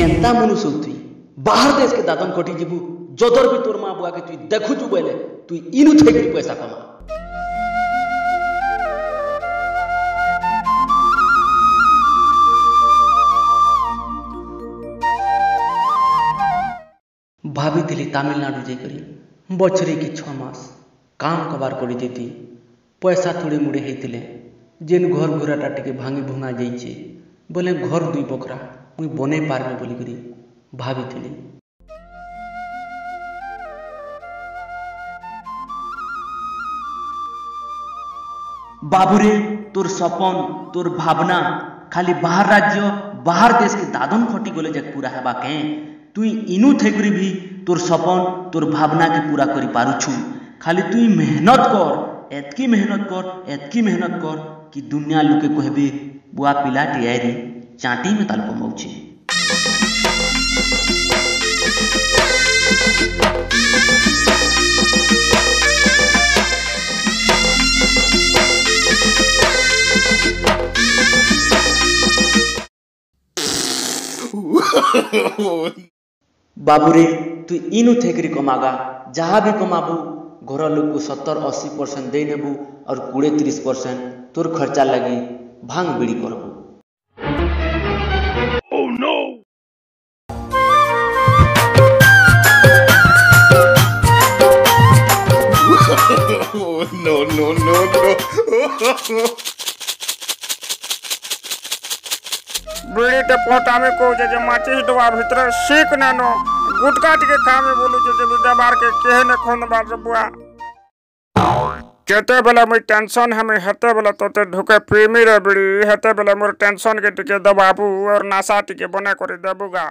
Kenta मनुष्य तुई बाहर देश के दादन कटी जीवु जदर भी तोर माँ बुआ के तुई देखुचु बोले तुई इनु थेकरी पैसा कमा। भाभी थी तमिलनाडु जाकरी बछरे की 6 मास काम कबार कर देती पैसा थोड़े मुड़े होते जेन घर घुराटा टे भांगी भुंगा जाइए बोले घर 2 बखरा मुई बने पार्मी बोलिकी भाभी थी। बाबूरे तोर सपन तोर भावना खाली बाहर राज्य बाहर देश के दादन खटी गले जक पूरा हेबा के तुई इनु थेकरी भी तोर सपन तोर भावना के पूरा करी पारुछु। खाली तुई मेहनत कर एतकी मेहनत कर कि दुनिया लोके कहबे बुआ पिलाटी आयरी चाटी में ताल कमाउछि। बाबूरे तू इनु थेकरी कमागा जहाँ भी कमाबू घर लोग को 70-80% दे नेबू और 20-30% तोर खर्चा लगी भांग बीड़ी करबू। Oh no! no. बीड़ी टे पोटा में को जे माचिस डबा भीतर सीख नानो गुटका टिके खामे बोलू जे दबार के केहे ने खोन बार बुआ केते बेला मैं टेंशन हमें हेते बेला तोते ढुके प्रेमी रे बीड़ी हेते बेला मोर टेंशन के टिके दबाबू और नासा टिके बना करे देबूगा।